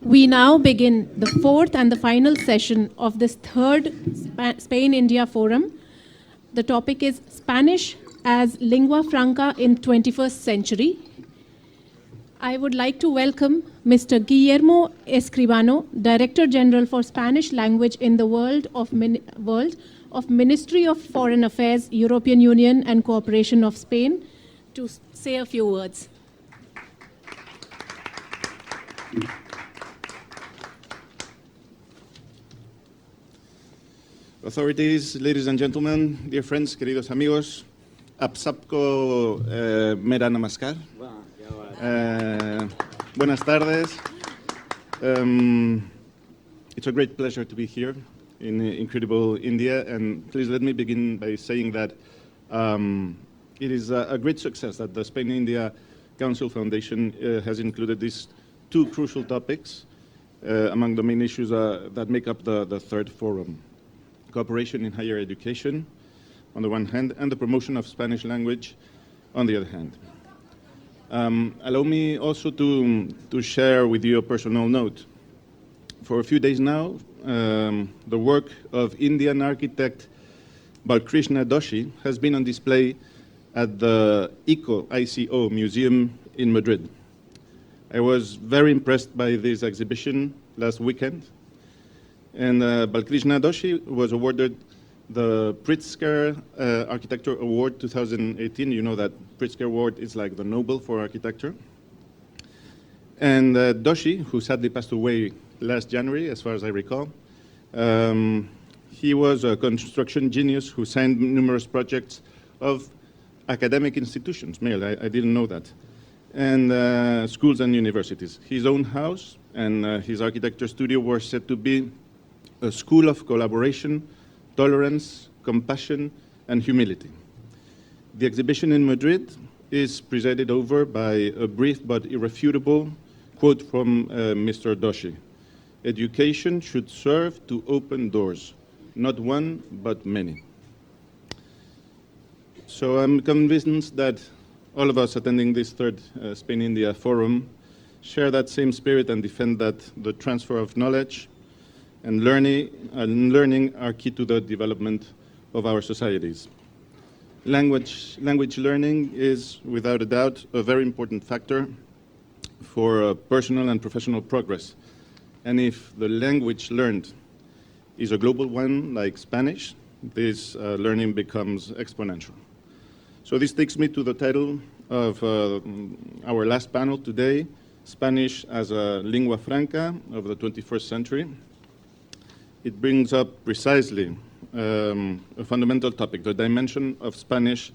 We now begin the fourth and the final session of this third Spain-India Forum. The topic is Spanish as lingua franca in 21st century. I would like to welcome Mr. Guillermo Escribano, Director General for Spanish Language in the World of Ministry of Foreign Affairs, European Union and Cooperation of Spain, to say a few words. Authorities, ladies and gentlemen, dear friends, queridos amigos, आप सबको मेरा नमस्कार. Buenas tardes. It's a great pleasure to be here in incredible India, and please let me begin by saying that it is a great success that the Spain-India Council Foundation has included these two crucial topics among the main issues that make up the third forum. Cooperation in higher education, on the one hand, and the promotion of Spanish language, on the other hand. Allow me also to share with you a personal note. For a few days now, the work of Indian architect Balkrishna Doshi has been on display at the ICO Museum in Madrid. I was very impressed by this exhibition last weekend. And Balkrishna Doshi was awarded the Pritzker Architecture Award 2018. You know that Pritzker Award is like the Nobel for architecture. And Doshi, who sadly passed away last January, as far as I recall, he was a construction genius who signed numerous projects of academic institutions. I didn't know that. And schools and universities. His own house and his architecture studio were said to be a school of collaboration, tolerance, compassion, and humility. The exhibition in Madrid is presided over by a brief but irrefutable quote from Mr. Doshi. Education should serve to open doors, not one, but many. So I'm convinced that all of us attending this third Spain-India Forum share that same spirit and defend that the transfer of knowledge and learning are key to the development of our societies. Language learning is, without a doubt, a very important factor for personal and professional progress. And if the language learned is a global one, like Spanish, this learning becomes exponential. So this takes me to the title of our last panel today, Spanish as a lingua franca of the 21st century. It brings up precisely a fundamental topic, the dimension of Spanish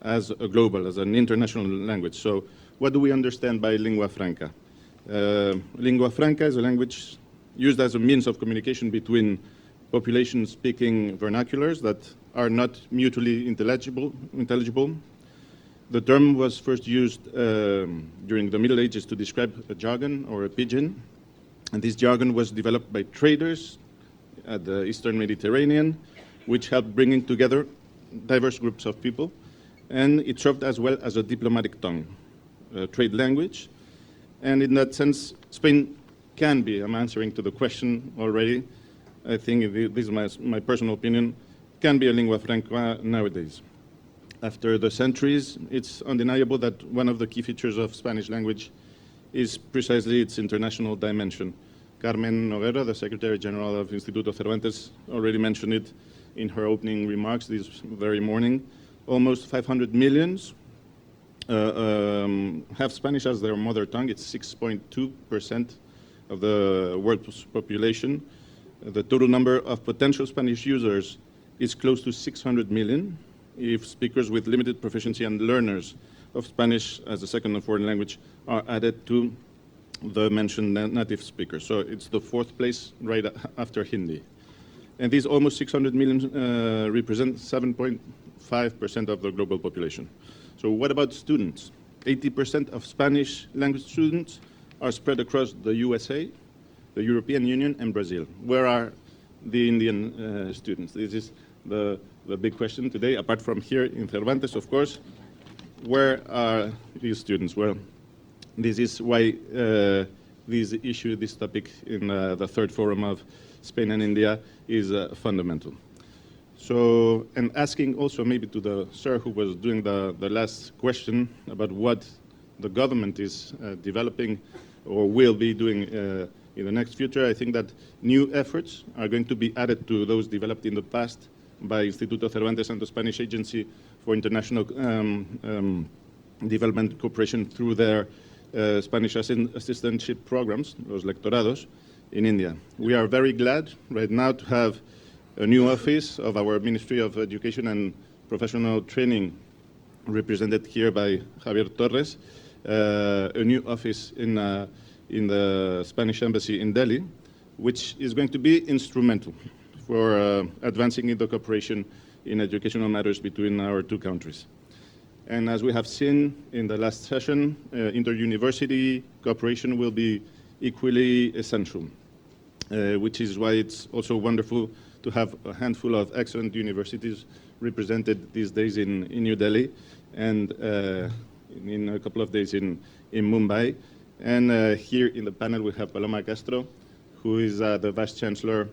as a global, as an international language. So what do we understand by lingua franca? Lingua franca is a language used as a means of communication between populations speaking vernaculars that are not mutually intelligible. The term was first used during the Middle Ages to describe a jargon or a pidgin, and this jargon was developed by traders at the Eastern Mediterranean, which helped bringing together diverse groups of people, and it served as well as a diplomatic tongue, a trade language. And in that sense, Spain can be, I'm answering to the question already, I think this is my personal opinion, can be a lingua franca nowadays. After the centuries, it's undeniable that one of the key features of Spanish language is precisely its international dimension. Carmen Noguera, the Secretary General of Instituto Cervantes, already mentioned it in her opening remarks this very morning. Almost 500 millions have Spanish as their mother tongue. It's 6.2% of the world's population. The total number of potential Spanish users is close to 600 million if speakers with limited proficiency and learners of Spanish as a second or foreign language are added to the mentioned native speakers. So it's the fourth place right after Hindi. And these almost 600 million represent 7.5% of the global population. So what about students? 80% of Spanish language students are spread across the USA, the European Union, and Brazil. Where are the Indian students? This is the big question today, apart from here in Cervantes, of course. Where are these students? Well, This is why this topic in the third forum of Spain and India is fundamental. So, and asking also maybe to the sir who was doing the last question about what the government is developing or will be doing in the next future, I think that new efforts are going to be added to those developed in the past by Instituto Cervantes and the Spanish Agency for International Development Cooperation through their Spanish assistantship programs, los lectorados, in India. We are very glad right now to have a new office of our Ministry of Education and Professional Training represented here by Javier Torres, a new office in the Spanish Embassy in Delhi, which is going to be instrumental for advancing in the cooperation in educational matters between our two countries. And as we have seen in the last session, inter-university cooperation will be equally essential, which is why it's also wonderful to have a handful of excellent universities represented these days in New Delhi and in a couple of days in Mumbai. And here in the panel we have Paloma Castro, who is the Vice Chancellor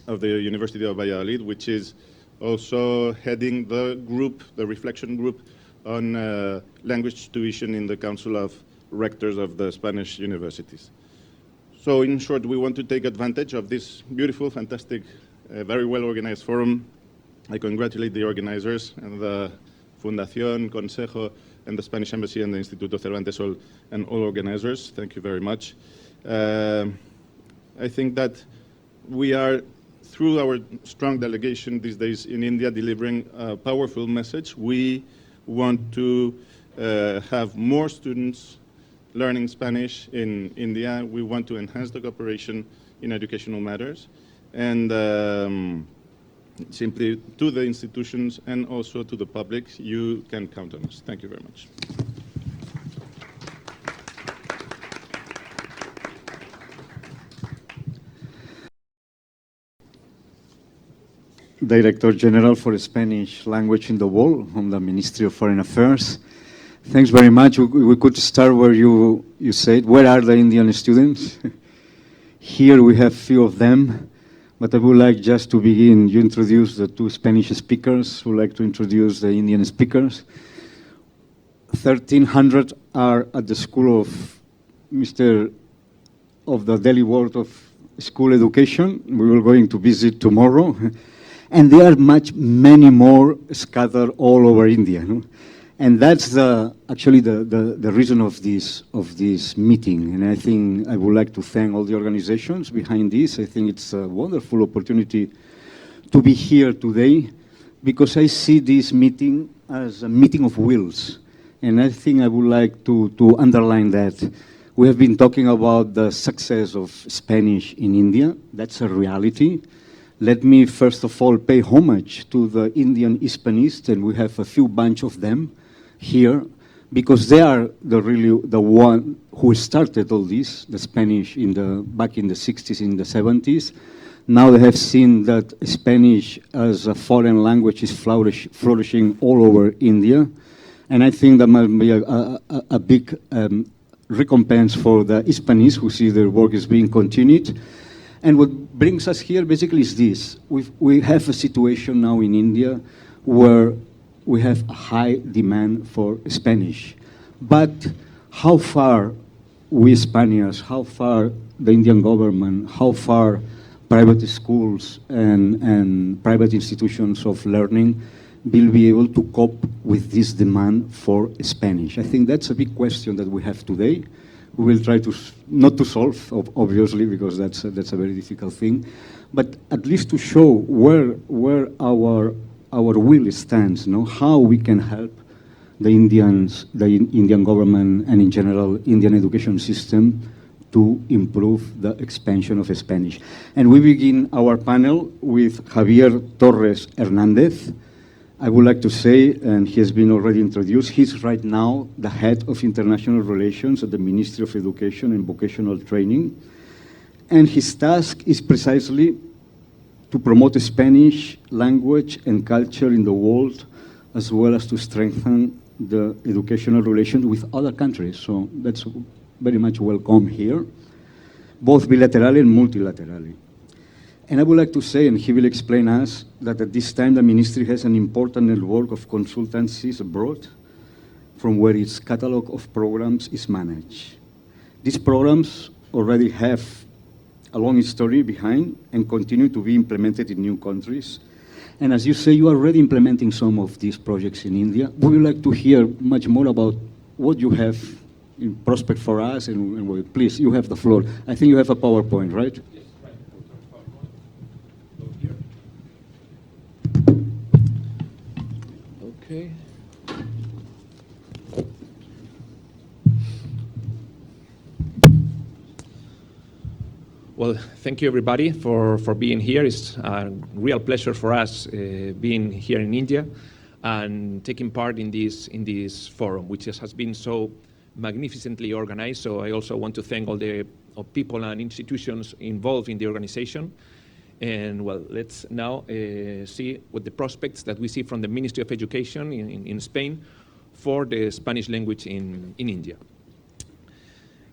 of the University of Valladolid, which is also heading the group, the reflection group on language tuition in the Council of Rectors of the Spanish universities. So in short, we want to take advantage of this beautiful, fantastic, very well-organized forum. I congratulate the organizers and the Fundación, Consejo, and the Spanish Embassy and the Instituto Cervantes and all organizers. Thank you very much. I think that we are, through our strong delegation these days in India, delivering a powerful message. We want to have more students learning Spanish in India. We want to enhance the cooperation in educational matters. And simply to the institutions and also to the public, you can count on us. Thank you very much. Director General for Spanish Language in the World from the Ministry of Foreign Affairs. Thanks very much. We could start where you said, where are the Indian students? Here we have few of them, but I would like just to begin. You introduce the two Spanish speakers. I would like to introduce the Indian speakers. 1,300 are at the school of the Delhi Board of School Education. We will going to visit tomorrow. And there are many more scattered all over India. No? And that's actually the reason of this meeting. And I think I would like to thank all the organizations behind this. I think it's a wonderful opportunity to be here today because I see this meeting as a meeting of wills. And I think I would like to underline that. We have been talking about the success of Spanish in India. That's a reality. Let me first of all pay homage to the Indian Hispanists, and we have a few bunch of them here, because they are the one who started all this, the Spanish back in the 60s, in the 70s. Now they have seen that Spanish as a foreign language is flourishing all over India, and I think that might be a big recompense for the Hispanists who see their work is being continued. And what brings us here basically is this. We have a situation now in India where we have a high demand for Spanish. But how far we Spaniards, how far the Indian government, how far private schools and private institutions of learning will be able to cope with this demand for Spanish? I think that's a big question that we have today. We will try to not to solve, obviously, because that's a very difficult thing, but at least to show where our will stands, how we can help the Indian government, and in general Indian education system to improve the expansion of Spanish. And we begin our panel with Javier Torres Hernandez. I would like to say, and he has been already introduced, he's right now the head of international relations at the Ministry of Education and Vocational Training. And his task is precisely to promote Spanish language and culture in the world, as well as to strengthen the educational relations with other countries. So that's very much welcome here, both bilaterally and multilaterally. And I would like to say, and he will explain us, that at this time the ministry has an important network of consultancies abroad from where its catalog of programs is managed. These programs already have a long history behind and continue to be implemented in new countries. And as you say, you are already implementing some of these projects in India. We would like to hear much more about what you have in prospect for us, and please, you have the floor. I think you have a PowerPoint, right? Yes, right. Go here. Okay. Well, thank you everybody for being here. It's a real pleasure for us being here in India and taking part in this forum, which has been so magnificently organized. So I also want to thank all the people and institutions involved in the organization. And well, let's now see what the prospects that we see from the Ministry of Education in Spain for the Spanish language in India.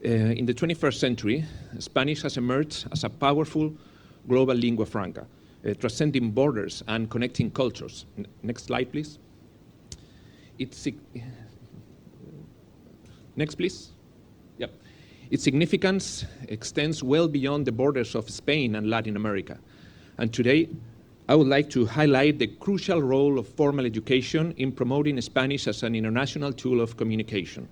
In the 21st century, Spanish has emerged as a powerful global lingua franca, transcending borders and connecting cultures. Next slide, please. Next, please. Yep. Its significance extends well beyond the borders of Spain and Latin America. And today, I would like to highlight the crucial role of formal education in promoting Spanish as an international tool of communication.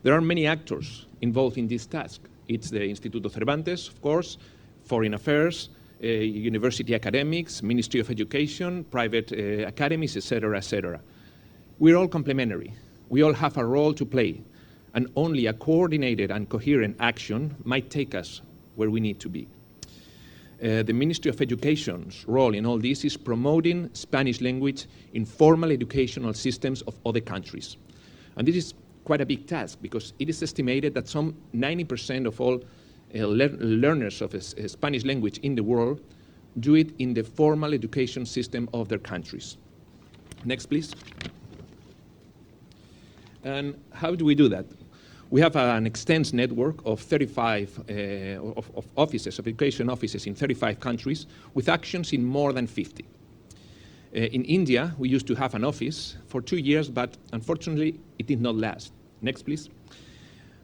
There are many actors involved in this task. It's the Instituto Cervantes, of course, Foreign Affairs, university academics, Ministry of Education, private academies, etc., etc. We're all complementary. We all have a role to play, and only a coordinated and coherent action might take us where we need to be. The Ministry of Education's role in all this is promoting Spanish language in formal educational systems of other countries. And this is quite a big task, because it is estimated that some 90% of all learners of Spanish language in the world do it in the formal education system of their countries. Next, please. And how do we do that? We have an extensive network of 35 of offices, of education offices in 35 countries, with actions in more than 50. In India, we used to have an office for 2 years, but unfortunately, it did not last. Next, please.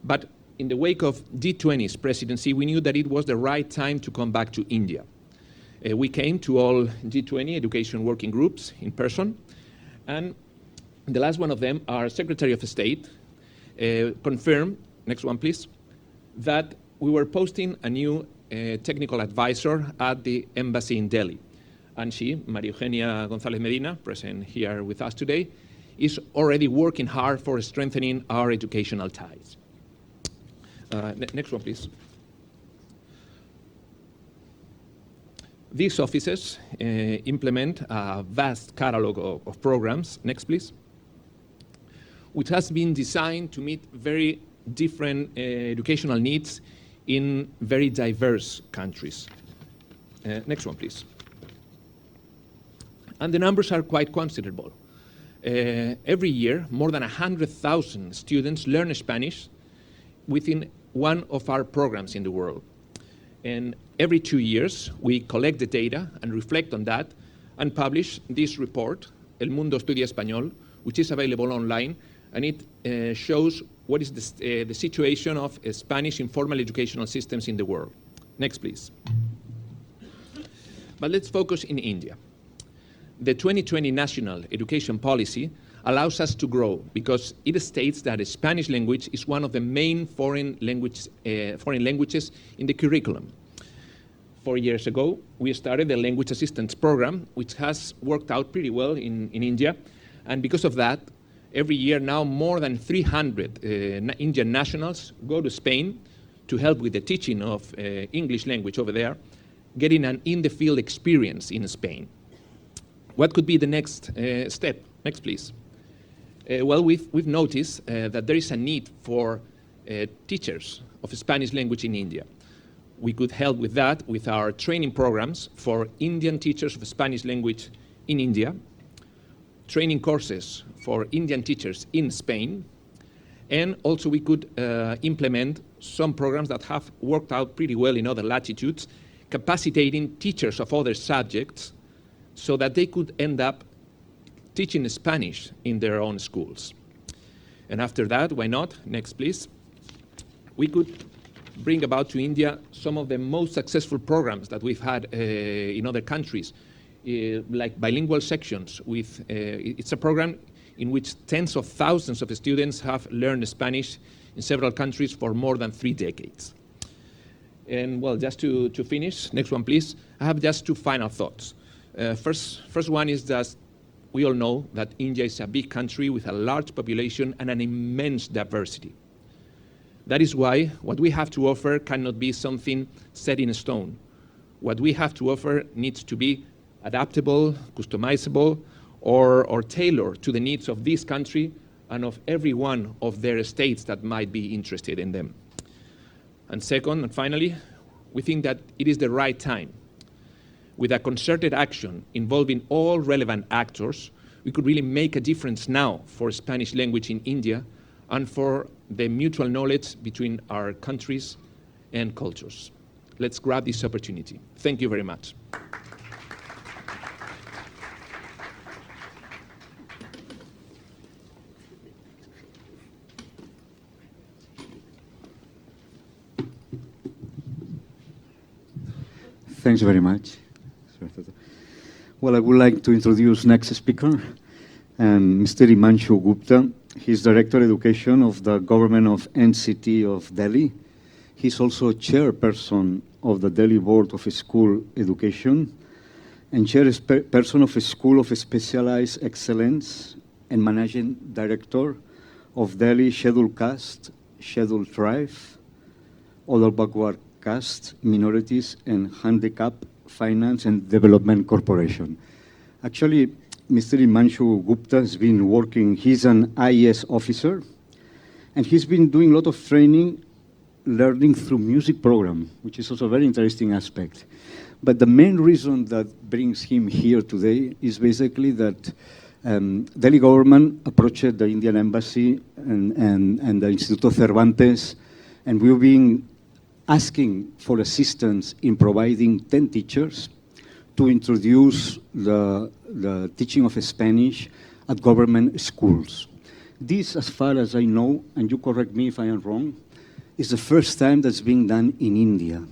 But in the wake of G20's presidency, we knew that it was the right time to come back to India. We came to all G20 education working groups in person, and the last one of them, our Secretary of State, confirmed, next one please, that we were posting a new technical advisor at the embassy in Delhi. And she, Maria Eugenia González Medina, present here with us today, is already working hard for strengthening our educational ties. Next one, please. These offices implement a vast catalog of programs, next please, which has been designed to meet very different educational needs in very diverse countries. Next one, please. And the numbers are quite considerable. Every year, more than 100,000 students learn Spanish within one of our programs in the world. And every 2 years, we collect the data and reflect on that and publish this report, El Mundo Estudia Español, which is available online, and it shows what is the situation of Spanish in formal educational systems in the world. Next, please. But let's focus in India. The 2020 National Education Policy allows us to grow because it states that the Spanish language is one of the main foreign languages in the curriculum. 4 years ago, we started the Language Assistance Program, which has worked out pretty well in India. And because of that, every year now more than 300 Indian nationals go to Spain to help with the teaching of English language over there, getting an in-the-field experience in Spain. What could be the next step? Next, please. Well, we've noticed that there is a need for teachers of Spanish language in India. We could help with that with our training programs for Indian teachers of Spanish language in India, training courses for Indian teachers in Spain, and also we could implement some programs that have worked out pretty well in other latitudes, capacitating teachers of other subjects so that they could end up teaching Spanish in their own schools. And after that, why not? Next, please. We could bring about to India some of the most successful programs that we've had in other countries, like bilingual sections. It's a program in which tens of thousands of students have learned Spanish in several countries for more than 3 decades. And well, just to finish, next one please, I have just 2 final thoughts. First one is that we all know that India is a big country with a large population and an immense diversity. That is why what we have to offer cannot be something set in stone. What we have to offer needs to be adaptable, customizable, or tailored to the needs of this country and of every one of their states that might be interested in them. And second, and finally, we think that it is the right time. With a concerted action involving all relevant actors, we could really make a difference now for Spanish language in India and for the mutual knowledge between our countries and cultures. Let's grab this opportunity. Thank you very much. Thanks very much. Well, I would like to introduce next speaker, Mr. Himanshu Gupta. He's Director Education of the Government of NCT of Delhi. He's also chairperson of the Delhi Board of School Education and chairperson of a School of Specialized Excellence and Managing Director of Delhi Scheduled Caste, Scheduled Tribe, Other Backward Caste, Minorities and Handicap Finance and Development Corporation. Actually, Mr. Himanshu Gupta has been working, he's an IAS officer, and he's been doing a lot of training, learning through music program, which is also a very interesting aspect. But the main reason that brings him here today is basically that Delhi government approached the Indian embassy and the Instituto Cervantes, and we've been asking for assistance in providing 10 teachers to introduce the teaching of Spanish at government schools. This, as far as I know, and you correct me if I am wrong, is the first time that's being done in India.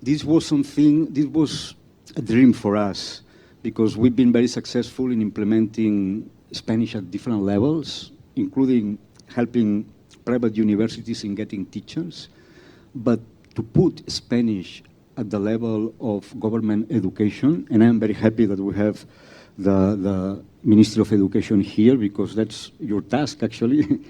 This was a dream for us because we've been very successful in implementing Spanish at different levels, including helping private universities in getting teachers. But to put Spanish at the level of government education, and I'm very happy that we have the Ministry of Education here because that's your task actually.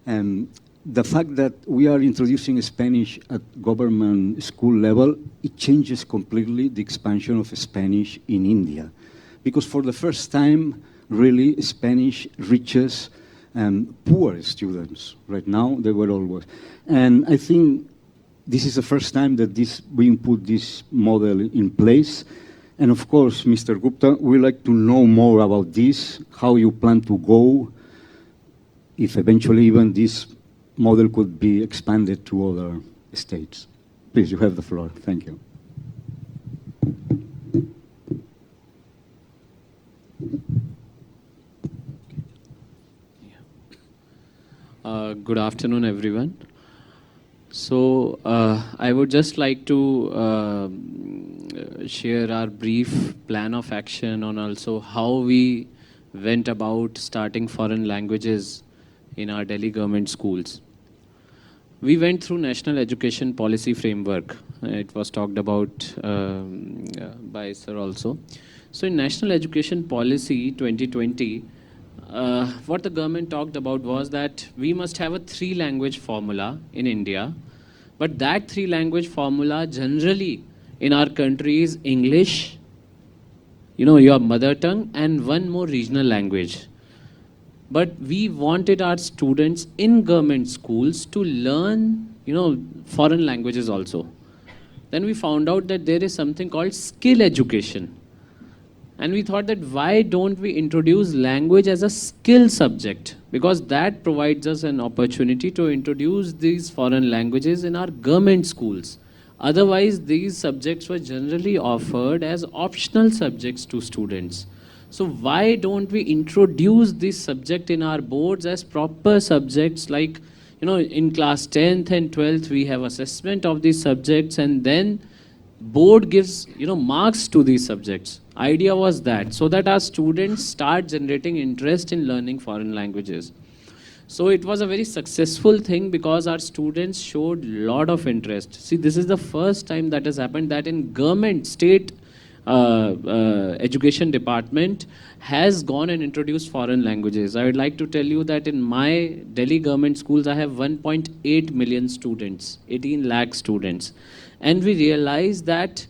And the fact that we are introducing Spanish at government school level, it changes completely the expansion of Spanish in India. Because for the first time, really, Spanish reaches poor students. Right now, they were always. And I think this is the first time that we put this model in place. And of course, Mr. Gupta, we'd like to know more about this, how you plan to go, if eventually even this model could be expanded to other states. Please, you have the floor. Thank you. Good afternoon, everyone. So I would just like to share our brief plan of action on also how we went about starting foreign languages in our Delhi government schools. We went through National Education Policy Framework. It was talked about by Sir also. So in National Education Policy 2020, what the government talked about was that we must have a 3-language formula in India, but that 3-language formula generally in our country is English, your mother tongue, and one more regional language. But we wanted our students in government schools to learn, foreign languages also. Then we found out that there is something called skill education. And we thought that why don't we introduce language as a skill subject? Because that provides us an opportunity to introduce these foreign languages in our government schools. Otherwise, these subjects were generally offered as optional subjects to students. So why don't we introduce this subject in our boards as proper subjects, like, in class 10th and 12th, we have assessment of these subjects, and then board gives, marks to these subjects. Idea was that, so that our students start generating interest in learning foreign languages. So it was a very successful thing because our students showed a lot of interest. See, this is the first time that has happened that in government, state education department has gone and introduced foreign languages. I would like to tell you that in my Delhi government schools, I have 1.8 million students, 18 lakh students. And we realized that,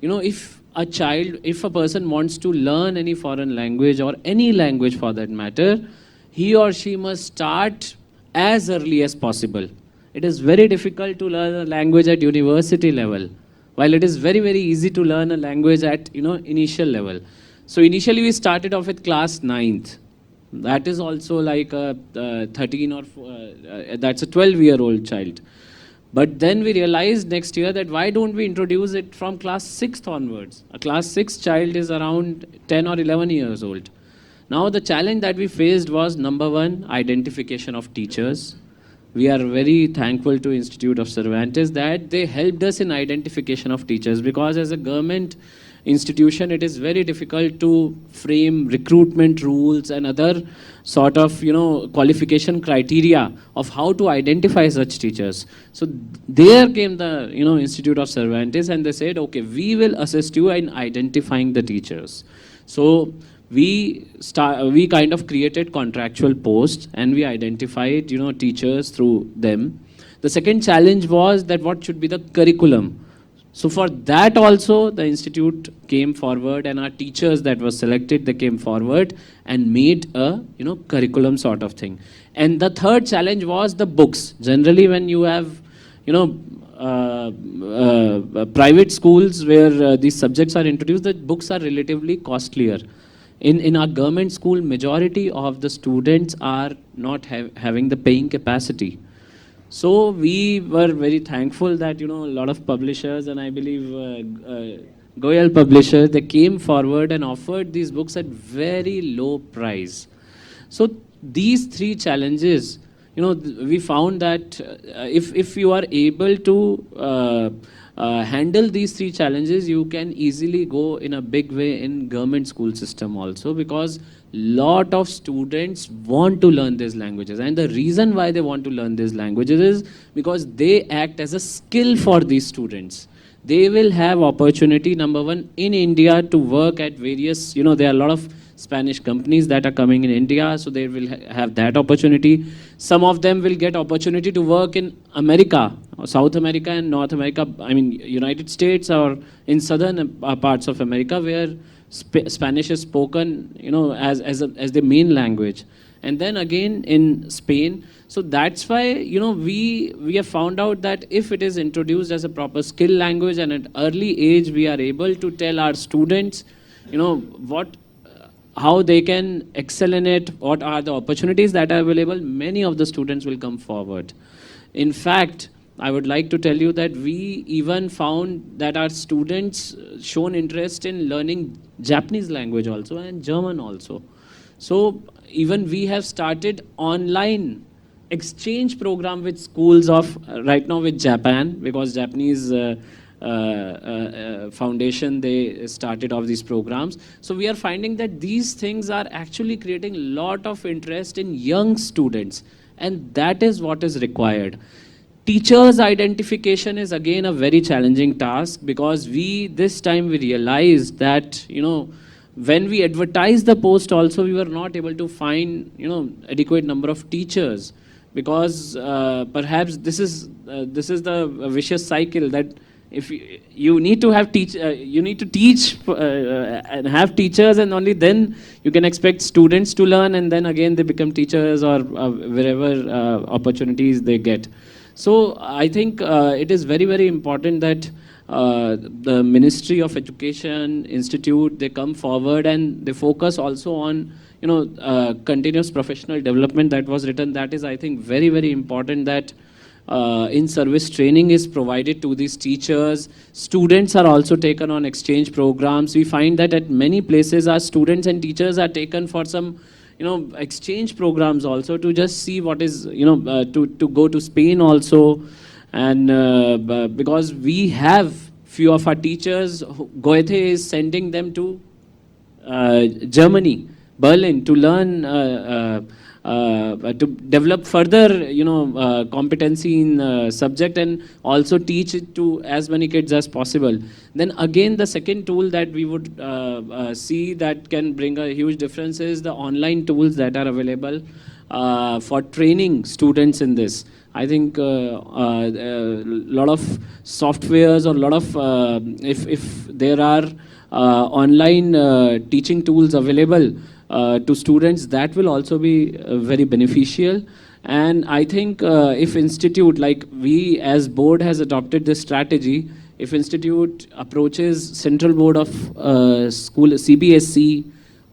if a person wants to learn any foreign language or any language for that matter, he or she must start as early as possible. It is very difficult to learn a language at university level, while it is very, very easy to learn a language at, initial level. So initially we started off with class 9th. That is also like a 13 or that's a 12-year-old child. But then we realized next year that why don't we introduce it from class 6th onwards? A class 6 child is around 10 or 11 years old. Now the challenge that we faced was, number one, identification of teachers. We are very thankful to Institute of Cervantes that they helped us in identification of teachers, because as a government institution, it is very difficult to frame recruitment rules and other sort of, qualification criteria of how to identify such teachers. So there came the, Institute of Cervantes, and they said, okay, we will assist you in identifying the teachers. So we kind of created contractual posts and we identified, teachers through them. The second challenge was that what should be the curriculum. So for that also, the institute came forward, and our teachers that were selected, they came forward and made a, curriculum sort of thing. And the third challenge was the books. Generally, when you have, private schools where these subjects are introduced, the books are relatively costlier. In our government school, majority of the students are not having the paying capacity. So we were very thankful that, a lot of publishers, and I believe Goyal publishers, they came forward and offered these books at very low price. So these three challenges, we found that if you are able to handle these three challenges, you can easily go in a big way in government school system also, because lot of students want to learn these languages, and the reason why they want to learn these languages is because they act as a skill for these students. They will have opportunity, number one, in India to work at various, there are a lot of Spanish companies that are coming in India, so they will have that opportunity. Some of them will get opportunity to work in America, or South America and North America, United States, or in southern parts of America, where Spanish is spoken, as the main language. And then again in Spain. So that's why, we have found out that if it is introduced as a proper skill language, and at early age we are able to tell our students, how they can excel in it, what are the opportunities that are available, many of the students will come forward. In fact, I would like to tell you that we even found that our students shown interest in learning Japanese language also and German also. So even we have started online exchange program with schools of right now with Japan, because Japanese foundation, they started off these programs. So we are finding that these things are actually creating a lot of interest in young students, and that is what is required. Teachers' identification is again a very challenging task, because this time we realized that, when we advertised the post also, we were not able to find, adequate number of teachers, because perhaps this is the vicious cycle that if you need to have teach and have teachers, and only then you can expect students to learn, and then again they become teachers or wherever opportunities they get. So I think it is very, very important that the Ministry of Education, Institute, they come forward and they focus also on, continuous professional development that was written. That is, I think, very, very important that in-service training is provided to these teachers. Students are also taken on exchange programs. We find that at many places our students and teachers are taken for some exchange programs also to just see what is, to go to Spain also. And because we have few of our teachers, Goethe is sending them to Germany, Berlin, to learn, to develop further, competency in subject and also teach it to as many kids as possible. Then again, the second tool that we would see that can bring a huge difference is the online tools that are available for training students in this. I think a lot of softwares or a lot of, if there are online teaching tools available to students, that will also be very beneficial. And I think if institute, like we as board has adopted this strategy, if institute approaches central board of school, CBSE,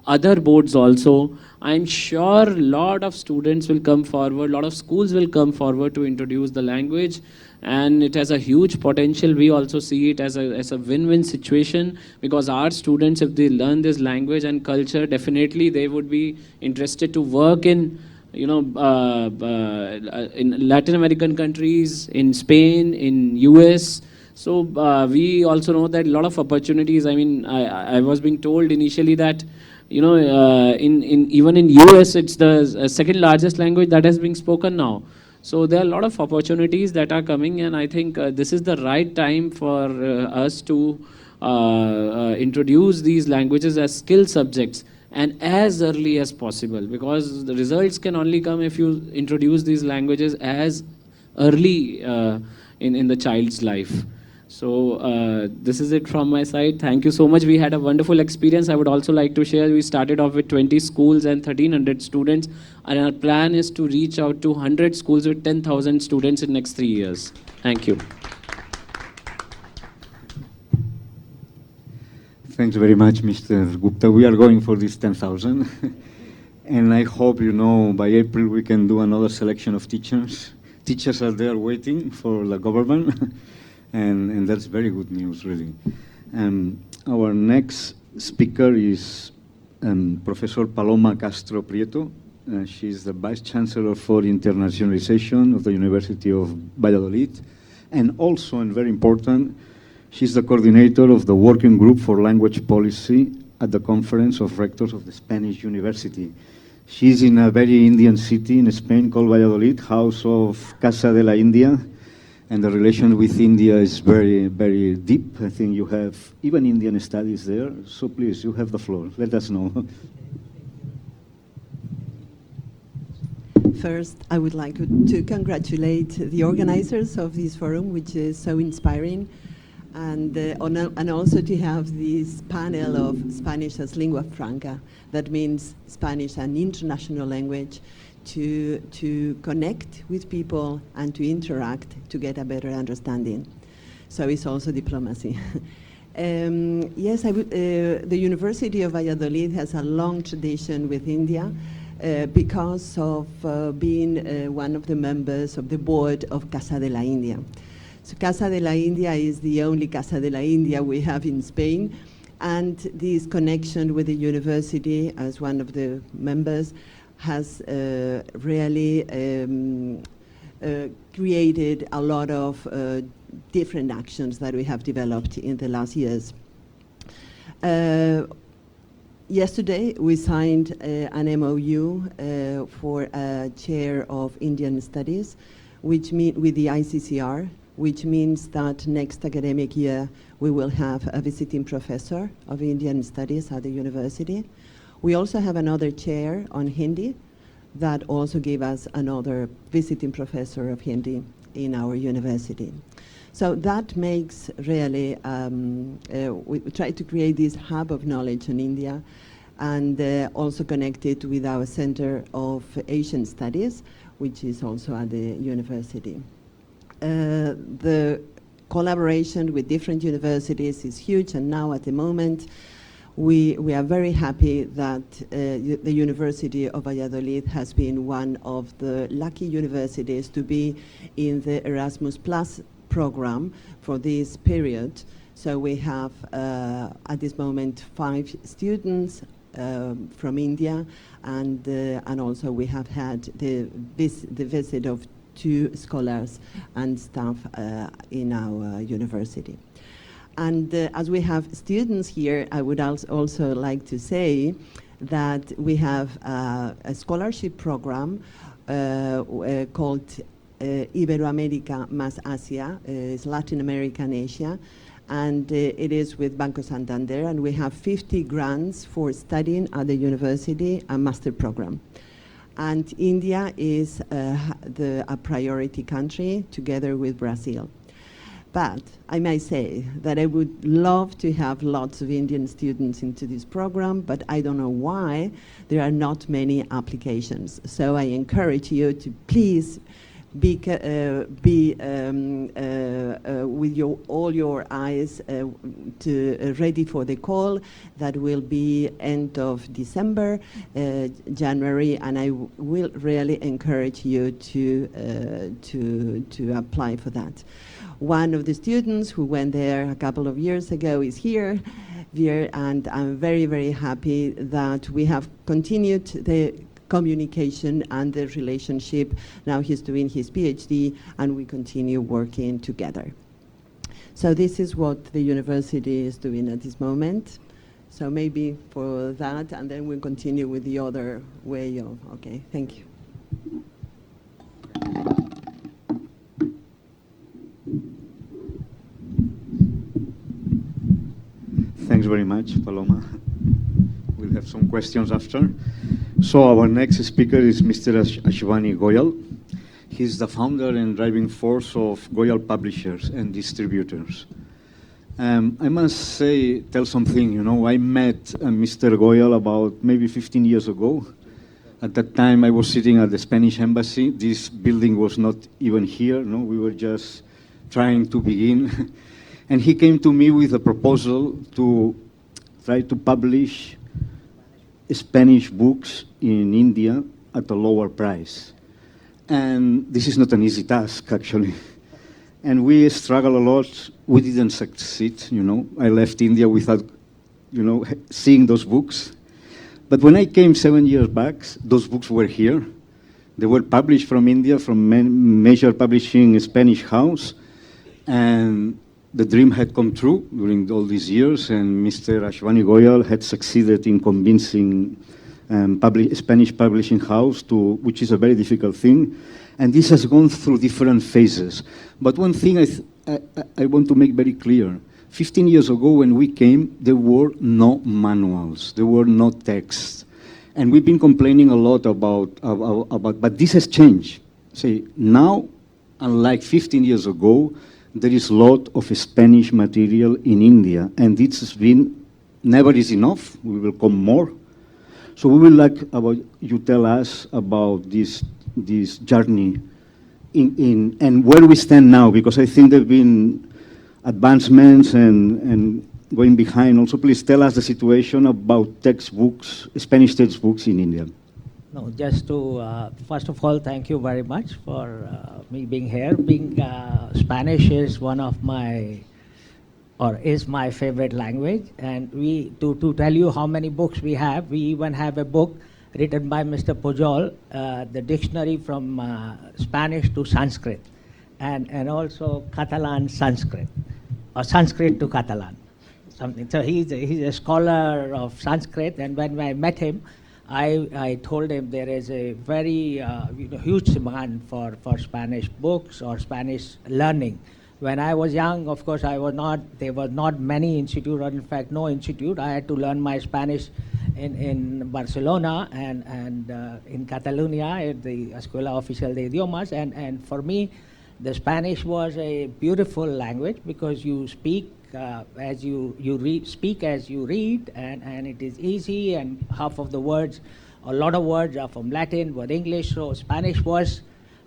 other boards also, I'm sure a lot of students will come forward, a lot of schools will come forward to introduce the language, and it has a huge potential. We also see it as a win-win situation, because our students, if they learn this language and culture, definitely they would be interested to work in, in Latin American countries, in Spain, in US. So we also know that a lot of opportunities. I mean, I was being told initially that even in US, it's the second largest language that has been spoken now. So there are a lot of opportunities that are coming, and I think this is the right time for us to introduce these languages as skill subjects and as early as possible, because the results can only come if you introduce these languages as early in the child's life. So this is it from my side. Thank you so much. We had a wonderful experience. I would also like to share, we started off with 20 schools and 1,300 students, and our plan is to reach out to 100 schools with 10,000 students in next 3 years. Thank you. Thanks very much, Mr. Gupta. We are going for this 10,000. And I hope, by April we can do another selection of teachers. Teachers are there waiting for the government. And that's very good news, really. Our next speaker is Professor Paloma Castro Prieto. She's the Vice Chancellor for Internationalization of the University of Valladolid. And also, and very important, she's the coordinator of the Working Group for Language Policy at the Conference of Rectors of the Spanish University. She's in a very Indian city in Spain called Valladolid, house of Casa de la India. And the relation with India is very, very deep. I think you have even Indian studies there. So please, you have the floor. Let us know. First, I would like to congratulate the organizers of this forum, which is so inspiring, and also to have this panel of Spanish as lengua franca. That means Spanish, an international language, to connect with people and to interact to get a better understanding. So it's also diplomacy. Yes, the University of Valladolid has a long tradition with India because of being one of the members of the board of Casa de la India. So Casa de la India is the only Casa de la India we have in Spain, and this connection with the university as one of the members has really created a lot of different actions that we have developed in the last years. Yesterday, we signed an MOU for a chair of Indian Studies, which with the ICCR, which means that next academic year we will have a visiting professor of Indian Studies at the university. We also have another chair on Hindi that also gave us another visiting professor of Hindi in our university. So that makes really, we try to create this hub of knowledge in India, and also connected with our Center of Asian Studies, which is also at the university. the collaboration with different universities is huge, and now at the moment we are very happy that the University of Valladolid has been one of the lucky universities to be in the Erasmus Plus program for this period. So we have at this moment 5 students from India, and also we have had the visit of 2 scholars and staff in our university. And as we have students here, I would also like to say that we have a scholarship program called Iberoamérica más Asia, is Latin America and Asia, and it is with Banco Santander, and we have 50 grants for studying at the university, a master program. And India is a priority country together with Brazil. But I may say that I would love to have lots of Indian students into this program, but I don't know why there are not many applications. So I encourage you to please be with all your eyes ready for the call that will be end of December, January, and I will really encourage you to apply for that. One of the students who went there a couple of years ago is here, and I'm very, very happy that we have continued the communication and the relationship. Now he's doing his PhD, and we continue working together. So this is what the university is doing at this moment. So maybe for that, and then we'll continue with the other way of, okay, thank you. Thanks very much, Paloma. We'll have some questions after. So our next speaker is Mr. Ashwani Goyal. He's the founder and driving force of Goyal Publishers and Distributors. I must tell something, you know, I met Mr. Goyal about maybe 15 years ago. At that time, I was sitting at the Spanish embassy. This building was not even here, no, we were just trying to begin. And he came to me with a proposal to try to publish Spanish books in India at a lower price. And this is not an easy task, actually. And we struggle a lot. We didn't succeed, you know. I left India without, you know, seeing those books. But when I came 7 years back, those books were here. They were published from India, from major publishing Spanish house. And the dream had come true during all these years, and Mr. Ashwani Goyal had succeeded in convincing Spanish publishing house which is a very difficult thing. And this has gone through different phases. But one thing I want to make very clear. 15 years ago when we came, there were no manuals, there were no texts. And we've been complaining a lot about but this has changed. See, now, unlike 15 years ago, there is a lot of Spanish material in India, and this has been, never is enough, we will come more. So we would like you tell us about this journey and where we stand now, because I think there have been advancements and going behind. Also, please tell us the situation about textbooks, Spanish textbooks in India. No, just to, first of all, thank you very much for me being here. Spanish is one of my, or is my favorite language. And to tell you how many books we even have a book written by Mr. Pujol, the dictionary from Spanish to Sanskrit, and also Catalan Sanskrit, or Sanskrit to Catalan, something. So he's a scholar of Sanskrit, and when I met him, I told him there is a very huge demand for Spanish books or Spanish learning. When I was young, of course, there were not many institutes, or in fact no institute. I had to learn my Spanish in Barcelona and in Catalonia at the Escuela Oficial de Idiomas, and for me, the Spanish was a beautiful language because you speak as you speak as you read, and it is easy, and half of the words, a lot of words are from Latin or English, so Spanish was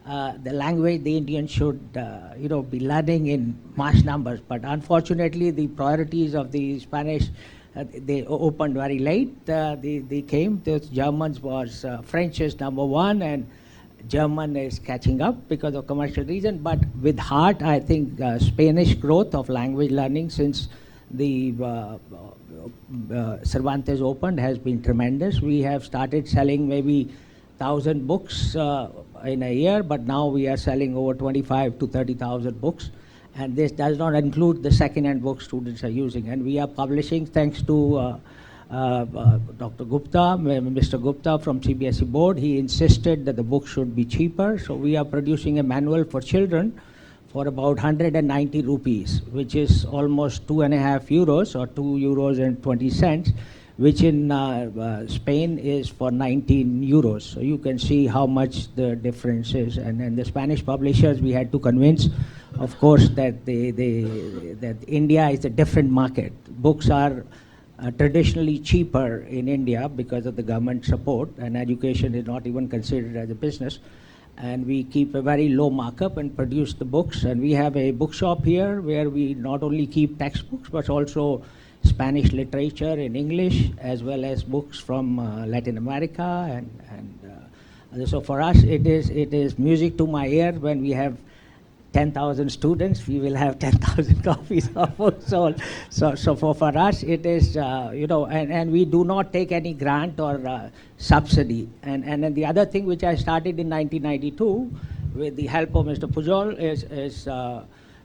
the language the Indians should, be learning in mass numbers. But unfortunately, the priorities of the Spanish, they opened very late. They came. The Germans was French is number one, and German is catching up because of commercial reason. But with heart, I think Spanish growth of language learning since the Cervantes opened has been tremendous. We have started selling maybe 1,000 books in a year, but now we are selling over 25 to 30,000 books. And this does not include the second-hand books students are using. And we are publishing, thanks to Dr. Gupta, Mr. Gupta from CBSE board. He insisted that the book should be cheaper. So we are producing a manual for children for about 190 rupees, which is almost 2.5 euros or 2 euros and 20 cents, which in Spain is for 19 euros. So you can see how much the difference is. And the Spanish publishers, we had to convince, of course, that that India is a different market. Books are traditionally cheaper in India because of the government support, and education is not even considered as a business. And we keep a very low markup and produce the books. And we have a bookshop here where we not only keep textbooks, but also Spanish literature in English, as well as books from Latin America. And so for us, it is music to my ear when we have 10,000 students, we will have 10,000 copies of books sold. So for us, it is, and we do not take any grant or subsidy. And then the other thing which I started in 1992 with the help of Mr. Pujol is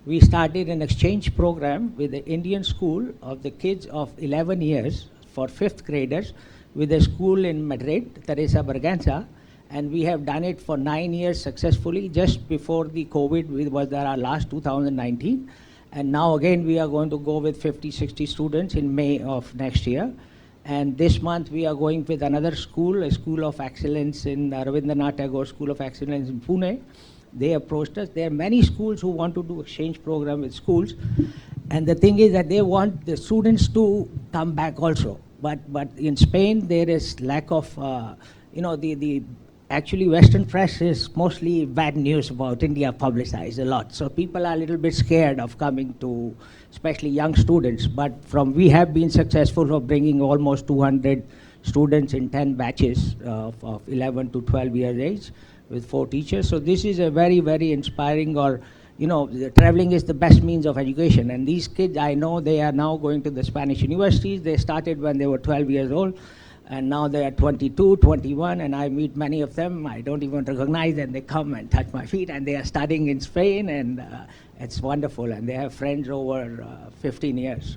we started an exchange program with the Indian school of the kids of 11 years for 5th graders with a school in Madrid, Teresa Berganza. And we have done it for 9 years successfully. Just before the COVID was our last 2019. And now again, we are going to go with 50, 60 students in May of next year. And this month, we are going with another school, a school of excellence in Rabindranath Tagore School of Excellence in Pune. They approached us. There are many schools who want to do exchange program with schools. And the thing is that they want the students to come back also. But in Spain, there is lack of, actually, Western press is mostly bad news about India publicized a lot. So people are a little bit scared of coming to, especially young students. But we have been successful of bringing almost 200 students in 10 batches of 11 to 12 years age with 4 teachers. So this is a very, very inspiring, traveling is the best means of education. And these kids, I know they are now going to the Spanish universities. They started when they were 12 years old. And now they are 22, 21, and I meet many of them. I don't even recognize them. They come and touch my feet, and they are studying in Spain, and it's wonderful. And they have friends over 15 years.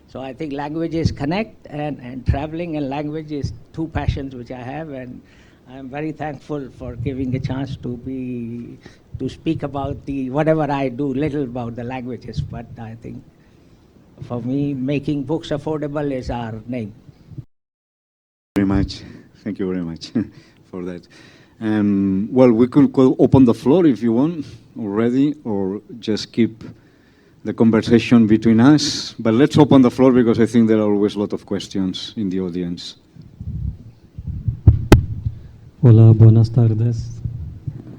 So I think languages connect, and traveling and language is 2 passions which I have, and I'm very thankful for giving a chance to speak about whatever I do, little about the languages. But I think for me, making books affordable is our name. Very much. Thank you very much for that. Well, we could open the floor if you want already, or just keep the conversation between us. But let's open the floor because I think there are always a lot of questions in the audience. Hola, buenas tardes.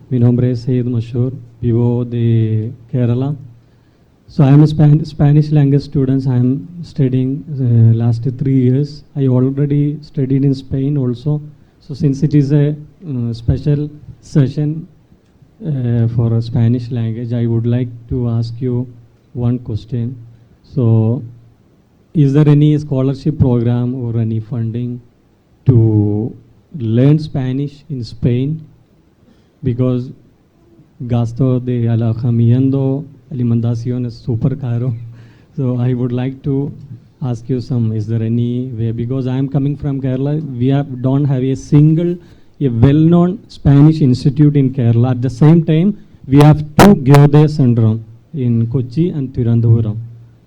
Mi nombre es Syed Mashur, vivo de Kerala. So I am a Spanish language student. I am studying last 3 years. I already studied in Spain also. So since it is a special session for a Spanish language, I would like to ask you one question. So is there any scholarship program or any funding to learn Spanish in Spain? Because gasto de alojamiento, alimentación es super caro. So I would like to ask you is there any way, because I am coming from Kerala, we don't have a well-known Spanish institute in Kerala. At the same time, we have 2 Gyode syndrome in Kochi and Tirunelveli.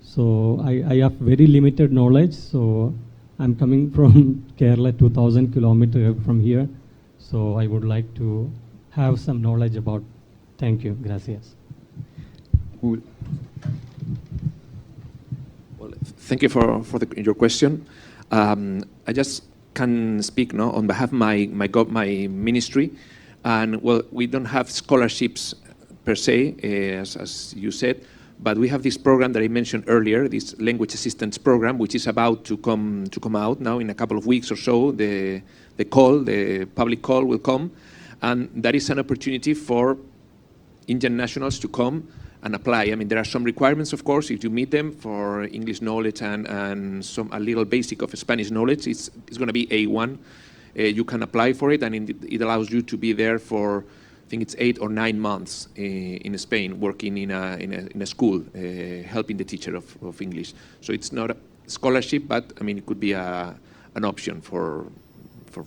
So I have very limited knowledge. So I'm coming from Kerala, 2,000 kilometers from here. So I would like to have some knowledge about. Thank you. Gracias. Cool. Well, thank you for your question. I just can speak on behalf of my ministry. And well, we don't have scholarships per se, as you said, but we have this program that I mentioned earlier, this language assistance program, which is about to come out now in a couple of weeks or so. The public call will come, and that is an opportunity for Indian nationals to come and apply. I mean, there are some requirements, of course, if you meet them, for English knowledge and a little basic of Spanish knowledge. It's going to be A1. You can apply for it, and it allows you to be there for, I think it's 8 or 9 months in Spain, working in a school, helping the teacher of English. So it's not a scholarship, but I mean, it could be an option for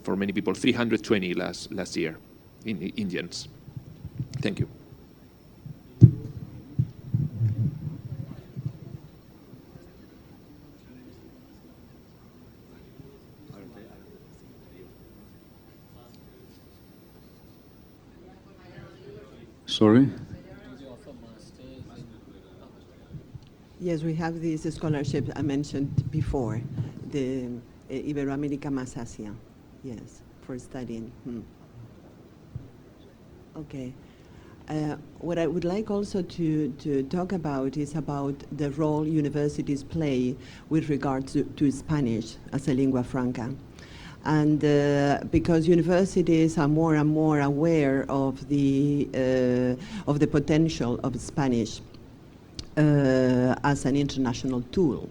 many people. 320 last year in Indians. Thank you. Sorry? Yes, we have this scholarship I mentioned before, the Iberoamérica más Asia, yes, for studying. Okay. What I would like also to talk about is about the role universities play with regard to Spanish as a lingua franca. And because universities are more and more aware of the potential of Spanish as an international tool.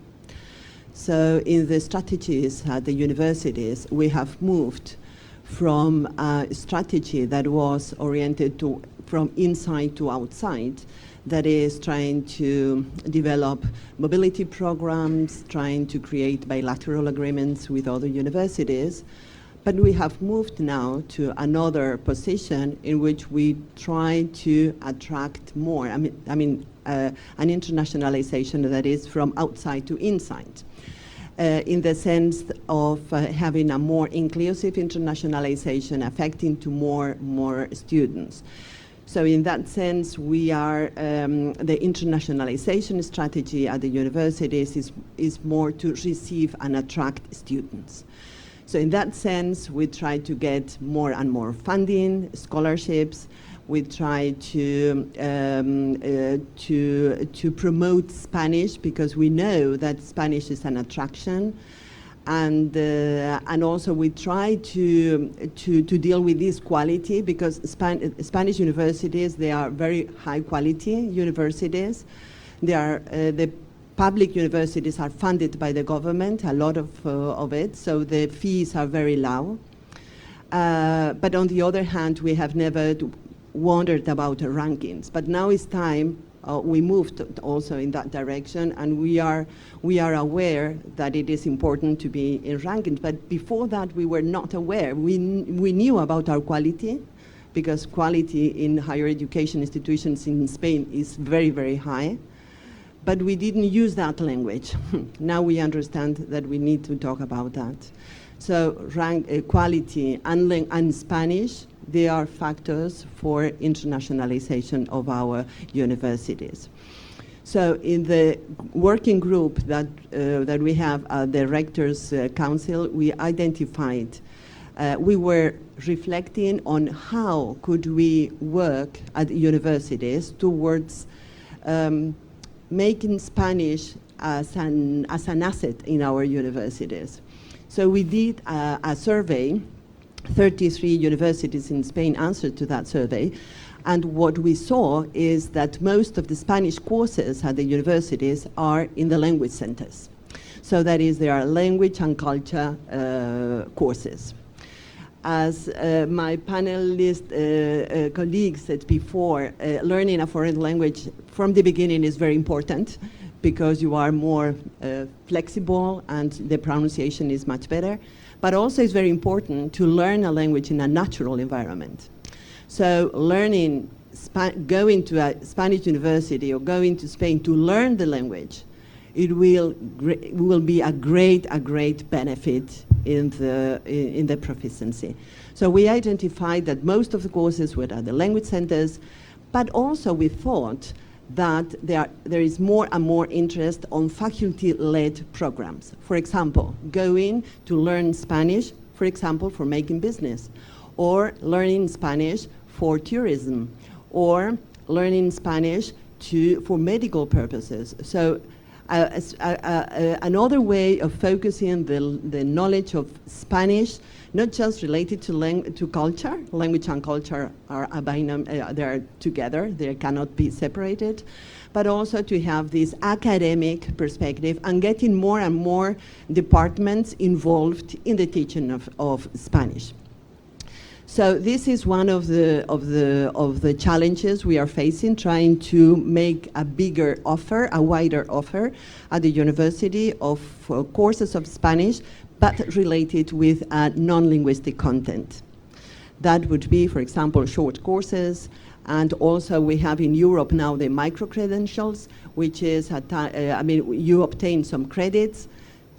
So in the strategies at the universities, we have moved from a strategy that was oriented from inside to outside, that is trying to develop mobility programs, trying to create bilateral agreements with other universities. But we have moved now to another position in which we try to attract more, an internationalization that is from outside to inside, in the sense of having a more inclusive internationalization affecting to more students. So in that sense, we are, the internationalization strategy at the universities is more to receive and attract students. So in that sense, we try to get more and more funding, scholarships. We try to promote Spanish, because we know that Spanish is an attraction. And also we try to deal with this quality, because Spanish universities, they are very high quality universities. They are, the public universities are funded by the government, a lot of it, so the fees are very low. But on the other hand, we have never wondered about rankings. But now it's time. We moved also in that direction, and we are aware that it is important to be in rankings. But before that, we were not aware. We knew about our quality, because quality in higher education institutions in Spain is very, very high. But we didn't use that language. Now we understand that we need to talk about that. So quality and Spanish, they are factors for internationalization of our universities. So in the working group that we have at the Rectors' Council, we identified, we were reflecting on how could we work at universities towards making Spanish as an asset in our universities. So we did a survey. 33 universities in Spain answered to that survey, and what we saw is that most of the Spanish courses at the universities are in the language centers. So that is, there are language and culture courses. As my panelist colleague said before, learning a foreign language from the beginning is very important, because you are more flexible and the pronunciation is much better. But also it's very important to learn a language in a natural environment. So learning, going to a Spanish university or going to Spain to learn the language, it will be a great benefit in the proficiency. So we identified that most of the courses were at the language centers, but also we thought that there is more and more interest on faculty-led programs. For example, going to learn Spanish, for example, for making business, or learning Spanish for tourism, or learning Spanish for medical purposes. So another way of focusing the knowledge of Spanish, not just related to culture. Language and culture are they are together, they cannot be separated, but also to have this academic perspective and getting more and more departments involved in the teaching of Spanish. So this is one of the challenges we are facing, trying to make a bigger offer, a wider offer at the university of courses of Spanish, but related with non-linguistic content. That would be, for example, short courses, and also we have in Europe now the micro-credentials, which is, you obtain some credits.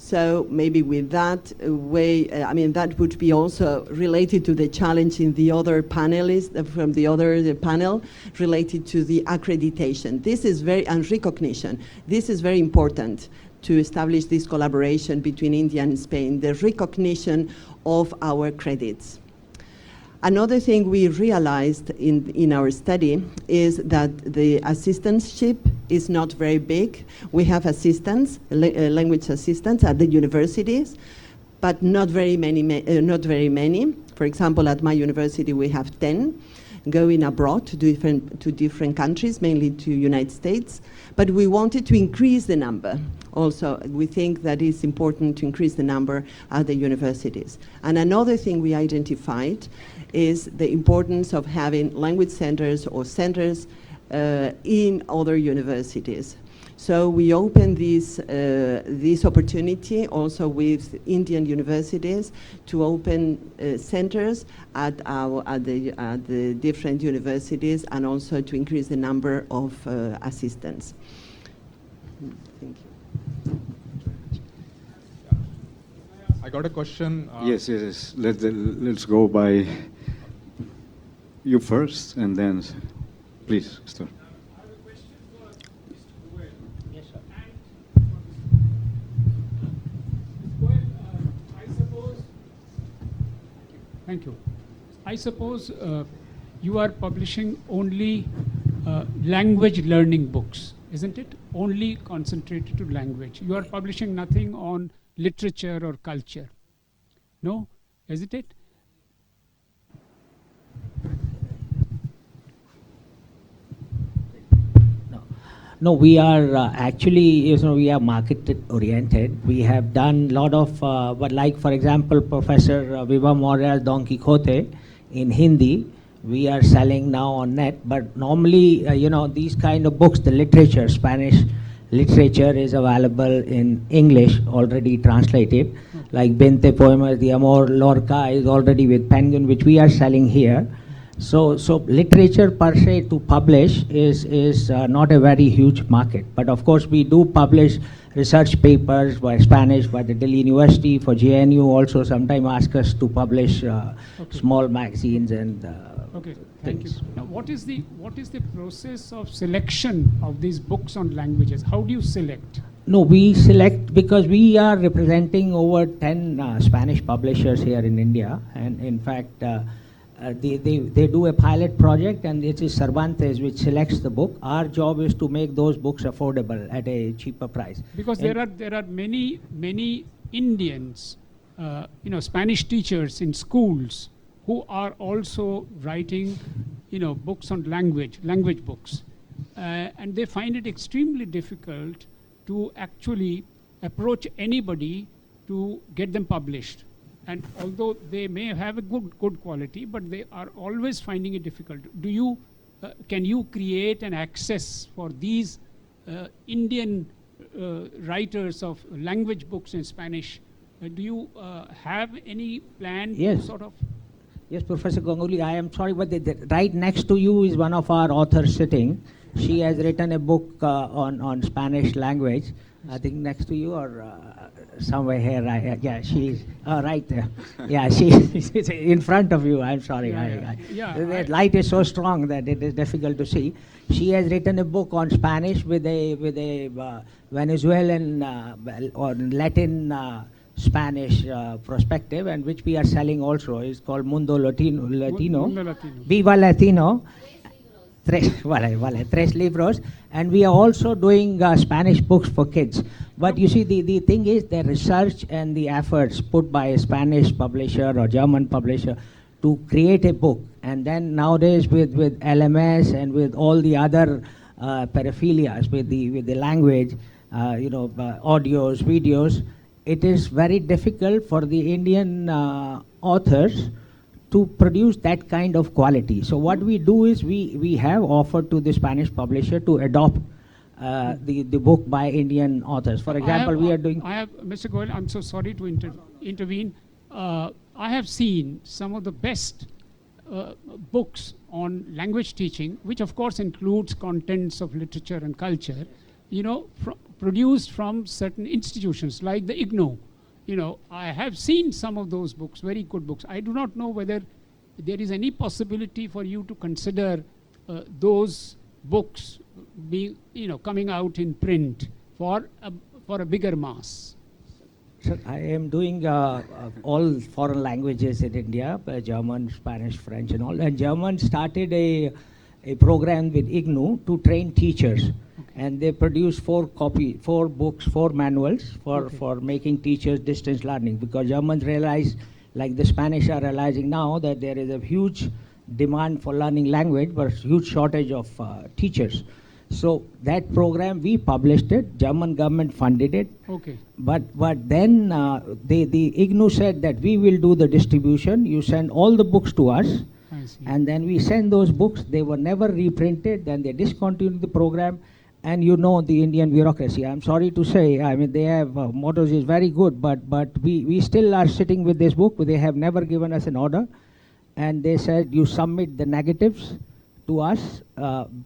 So maybe with that way, that would be also related to the challenge in the other panelists from the panel related to the accreditation. This is and recognition. This is very important to establish this collaboration between India and Spain, the recognition of our credits. Another thing we realized in our study is that the assistantship is not very big. We have assistants, language assistants at the universities, but not very many. For example, at my university we have 10 going abroad to different countries, mainly to United States. But we wanted to increase the number. Also, we think that it's important to increase the number at the universities. And another thing we identified is the importance of having language centers or centers in other universities. So we opened this opportunity also with Indian universities to open centers at the different universities, and also to increase the number of assistants. Thank you. I got a question. Yes. Let's go by you first, and then please start. I have a question for Mr. Pujol. Yes, sir. Mr. Pujol, I suppose. Thank you. I suppose you are publishing only language learning books, isn't it? Only concentrated to language. You are publishing nothing on literature or culture. No? Isn't it? No, we are actually, we are market oriented. We have done a lot of, but like for example, Professor Viva Morel Don Quixote in Hindi, we are selling now on net. But normally, these kind of books, the literature, Spanish literature is available in English, already translated. Like Bente Poemas de Amor, Lorca is already with Penguin, which we are selling here. So literature per se to publish is not a very huge market. But of course we do publish research papers by Spanish, by the Delhi University, for JNU also sometimes ask us to publish small magazines and okay, thank you. Now what is the process of selection of these books on languages? How do you select? No, we select because we are representing over 10 Spanish publishers here in India, and in fact they do a pilot project, and it is Cervantes which selects the book. Our job is to make those books affordable at a cheaper price. Because there are many Indians, Spanish teachers in schools who are also writing, books on language books, and they find it extremely difficult to actually approach anybody to get them published. And although they may have a good quality, but they are always finding it difficult. Can you create an access for these Indian writers of language books in Spanish? Do you have any plan to sort of? Yes, Professor Ganguly, I am sorry, but right next to you is one of our authors sitting. She has written a book on Spanish language. I think next to you or somewhere here. Yeah, she's right there. Yeah, she's in front of you. I'm sorry. The light is so strong that it is difficult to see. She has written a book on Spanish with a Venezuelan or Latin Spanish perspective, and which we are selling also. It's called Mundo Latino. Mundo Latino. Viva Latino. Tres libros. And we are also doing Spanish books for kids. But you see, the thing is the research and the efforts put by a Spanish publisher or German publisher to create a book. And then nowadays with LMS and with all the other paraphilias, with the language, audios, videos, it is very difficult for the Indian authors to produce that kind of quality. So what we do is we have offered to the Spanish publisher to adopt the book by Indian authors. For example, we are doing... Mr. Goel, I'm so sorry to intervene. I have seen some of the best books on language teaching, which of course includes contents of literature and culture, produced from certain institutions like the IGNO. I have seen some of those books, very good books. I do not know whether there is any possibility for you to consider those books being, coming out in print for a bigger mass. So I am doing all foreign languages in India, German, Spanish, French and all. And German started a program with IGNU to train teachers. And they produce 4 books, 4 manuals for making teachers distance learning, because Germans realize, like the Spanish are realizing now, that there is a huge demand for learning language, but huge shortage of teachers. So that program, we published it, German government funded it. Okay. But then the IGNU said that we will do the distribution, you send all the books to us, and then we send those books. They were never reprinted, then they discontinued the program. And the Indian bureaucracy, I'm sorry to say, they have mottos is very good, but we still are sitting with this book. They have never given us an order. And they said, you submit the negatives to us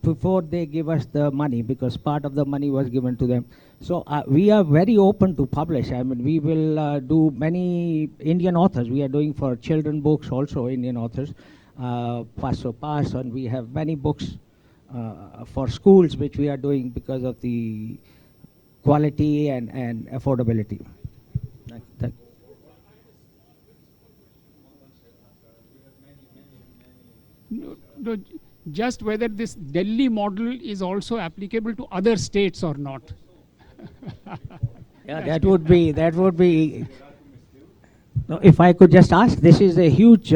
before they give us the money, because part of the money was given to them. So we are very open to publish. We will do many Indian authors. We are doing for children books also, Indian authors, Pass, and we have many books for schools, which we are doing because of the quality and affordability. No, just whether this Delhi model is also applicable to other states or not. Yeah, that would be. No, if I could just ask, this is a huge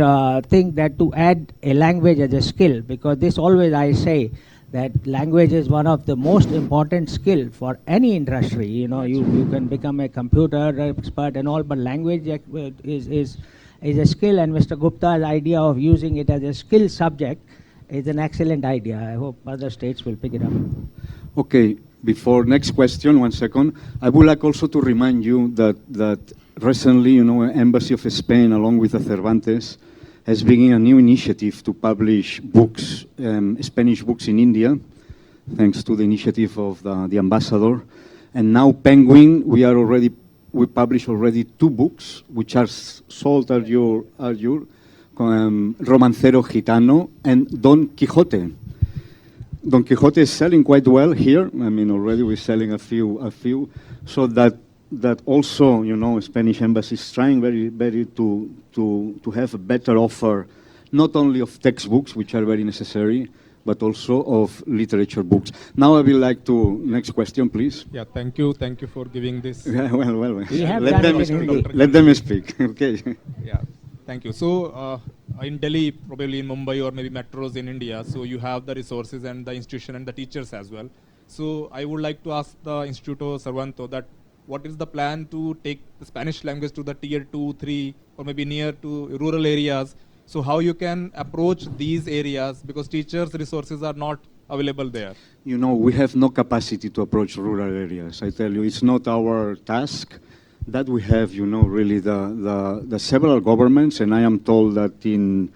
thing, that to add a language as a skill, because this always I say that language is one of the most important skill for any industry. You can become a computer expert and all, but language is a skill, and Mr. Gupta's idea of using it as a skill subject is an excellent idea. I hope other states will pick it up. Okay, before next question, 1 second. I would like also to remind you that recently, Embassy of Spain, along with the Cervantes, has begun a new initiative to publish books, Spanish books in India, thanks to the initiative of the ambassador. And now Penguin, we publish already 2 books, which are sold at your Romancero Gitano and Don Quixote. Don Quixote is selling quite well here. Already we're selling a few, so that also, Spanish embassy is trying very to have a better offer, not only of textbooks, which are very necessary, but also of literature books. Now I will like to, next question, please. Yeah, thank you for giving this. Yeah, well. Let them speak, okay. Yeah, thank you. So in Delhi, probably in Mumbai or maybe metros in India, so you have the resources and the institution and the teachers as well. So I would like to ask the Instituto Cervantes that what is the plan to take the Spanish language to the tier 2, 3, or maybe near to rural areas? So how you can approach these areas, because teachers' resources are not available there. We have no capacity to approach rural areas. I tell you, it's not our task. That we have, really the several governments, and I am told that in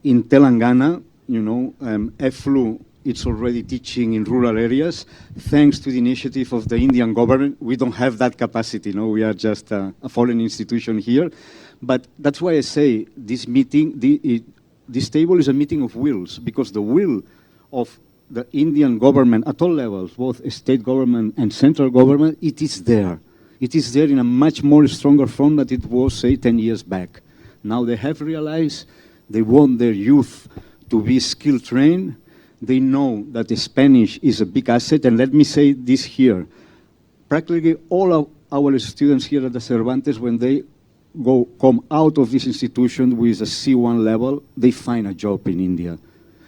Telangana, EFLU, it's already teaching in rural areas. Thanks to the initiative of the Indian government, we don't have that capacity. We are just a foreign institution here. But that's why I say this meeting, this table is a meeting of wills, because the will of the Indian government at all levels, both state government and central government, it is there. it is there in a much more stronger form than it was, say, 10 years back. Now they have realized they want their youth to be skill trained. They know that the Spanish is a big asset, and let me say this here. Practically all of our students here at the Cervantes, when they come out of this institution with a C1 level, they find a job in India.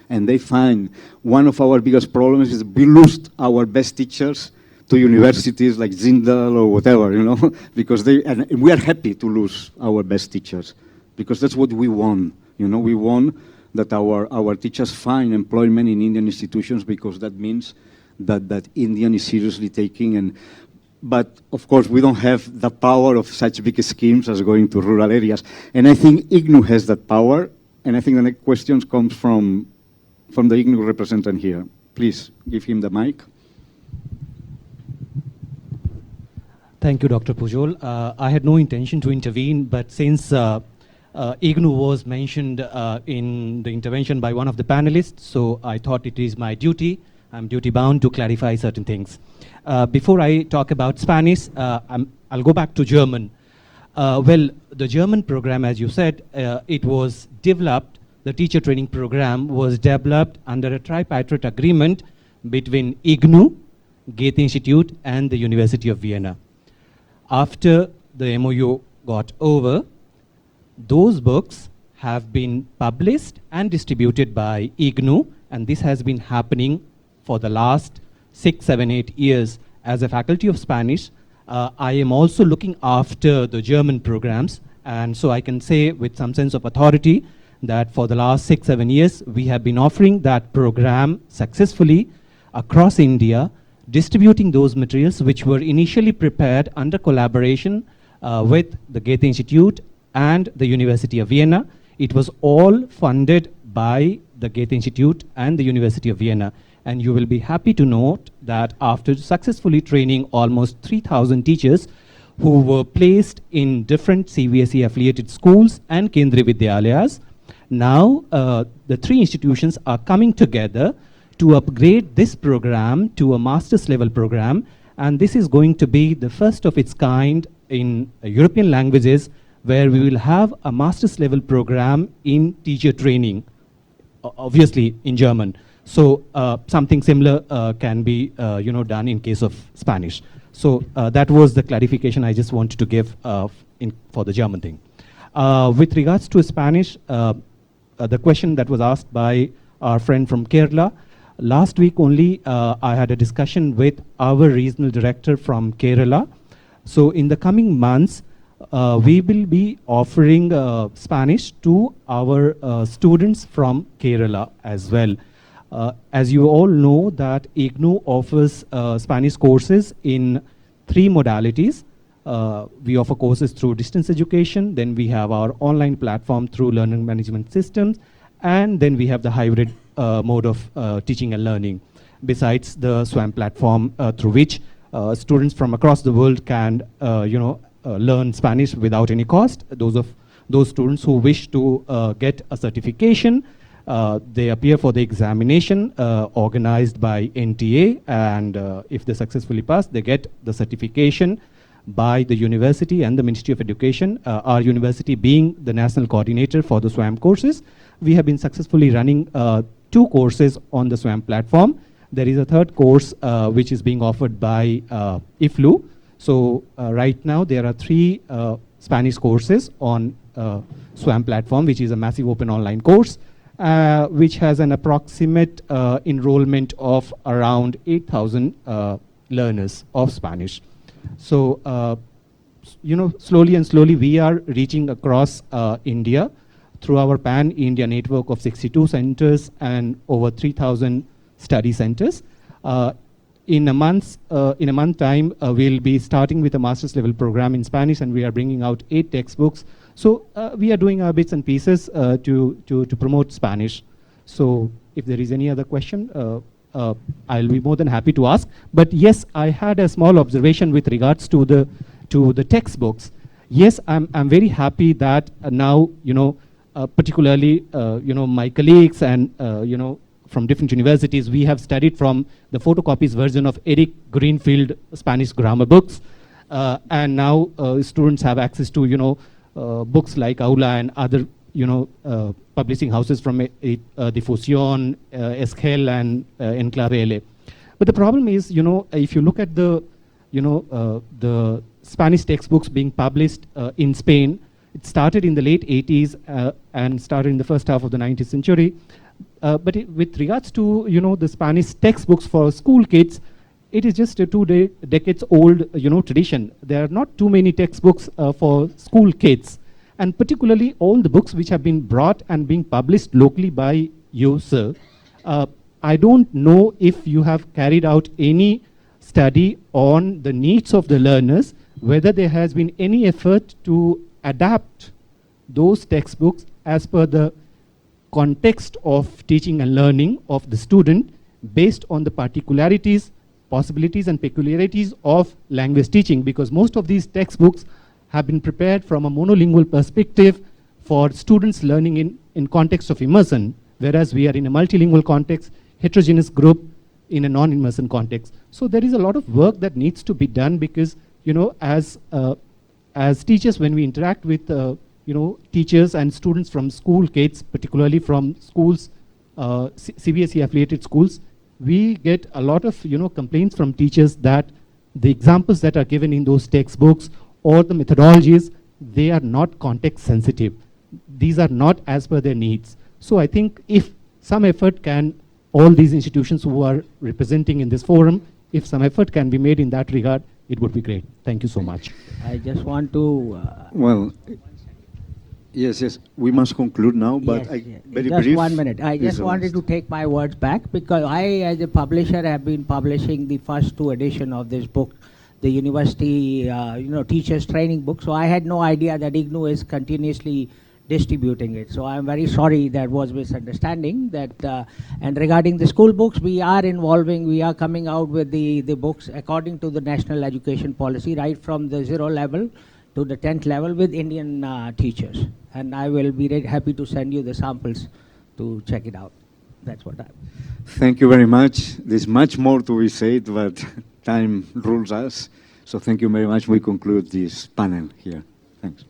And they find one of our biggest problems is we lose our best teachers to universities like Zindal or whatever, you know, because and we are happy to lose our best teachers because that's what we want. You know, we want that our teachers find employment in Indian institutions because that means that Indian is seriously taking but of course we don't have the power of such big schemes as going to rural areas. And I think IGNU has that power, and I think the next question comes from the IGNU representative here. Please give him the mic. Thank you, Dr. Pujol. I had no intention to intervene, but since IGNU was mentioned in the intervention by one of the panelists, so I thought it is my duty, I'm duty bound to clarify certain things. Before I talk about Spanish, I'll go back to German. Well, the German program, as you said, it was developed, the teacher training program was developed under a tripartite agreement between IGNU, Goethe Institute, and the University of Vienna. After the MOU got over, those books have been published and distributed by IGNU, and this has been happening for the last 6, 7, 8 years. As a faculty of Spanish, I am also looking after the German programs, and so I can say with some sense of authority that for the last 6, 7 years, we have been offering that program successfully across India, distributing those materials which were initially prepared under collaboration with the Goethe Institute and the University of Vienna. It was all funded by the Goethe Institute and the University of Vienna. And you will be happy to note that after successfully training almost 3,000 teachers who were placed in different CBSE affiliated schools and Kendriya Vidyalayas, now the three institutions are coming together to upgrade this program to a master's level program, and this is going to be the first of its kind in European languages where we will have a master's level program in teacher training, obviously in German. So something similar can be done in case of Spanish. So that was the clarification I just wanted to give for the German thing. With regards to Spanish, the question that was asked by our friend from Kerala, last week only I had a discussion with our regional director from Kerala. So in the coming months, we will be offering Spanish to our students from Kerala as well. As you all know that IGNU offers Spanish courses in 3 modalities. We offer courses through distance education, then we have our online platform through learning management systems, and then we have the hybrid mode of teaching and learning. Besides the SWAM platform through which students from across the world can learn Spanish without any cost. Those students who wish to get a certification, they appear for the examination organized by NTA, and if they successfully pass, they get the certification by the university and the Ministry of Education, our university being the national coordinator for the SWAM courses. We have been successfully running 2 courses on the SWAM platform. There is a 3rd course which is being offered by IFLU. So right now there are 3 Spanish courses on SWAM platform, which is a massive open online course, which has an approximate enrollment of around 8,000 learners of Spanish. So, slowly we are reaching across India through our pan-India network of 62 centers and over 3,000 study centers. In a month time, we'll be starting with a master's level program in Spanish, and we are bringing out 8 textbooks. So we are doing our bits and pieces to promote Spanish. So if there is any other question, I'll be more than happy to ask. But yes, I had a small observation with regards to the textbooks. Yes, I'm very happy that now particularly my colleagues and from different universities, we have studied from the photocopies version of Eric Greenfield Spanish grammar books. and now students have access to, books like Aula and other, publishing houses from the Fusión, Esquel, and Enclave LA. But the problem is, if you look at the, the Spanish textbooks being published in Spain, it started in the late 80s and started in the first half of the 19th century. But with regards to, the Spanish textbooks for school kids, it is just a decades old, tradition. There are not too many textbooks for school kids. And particularly all the books which have been brought and being published locally by you, sir. I don't know if you have carried out any study on the needs of the learners, whether there has been any effort to adapt those textbooks as per the context of teaching and learning of the student based on the particularities, possibilities and peculiarities of language teaching, because most of these textbooks have been prepared from a monolingual perspective for students learning in context of immersion, whereas we are in a multilingual context, heterogeneous group in a non-immersion context. So there is a lot of work that needs to be done because, as teachers, when we interact with, teachers and students from school kids, particularly from schools, CBSE affiliated schools, we get a lot of, complaints from teachers that the examples that are given in those textbooks or the methodologies, they are not context sensitive. These are not as per their needs. So I think if some effort can, all these institutions who are representing in this forum, if some effort can be made in that regard, it would be great. Thank you so much. I just want to... well, yes, we must conclude now, but yes, very just brief. 1 minute. I just wanted to take my words back because I, as a publisher, have been publishing the first 2 editions of this book, the university, teachers training book. So I had no idea that IGNOU is continuously distributing it. So I'm very sorry that was misunderstanding. That and regarding the school books, we are coming out with the books according to the national education policy, right from the 0 level to the 10th level with Indian teachers. And I will be happy to send you the samples to check it out. That's what I... Thank you very much. There's much more to be said, but time rules us. So thank you very much. We conclude this panel here. Thanks.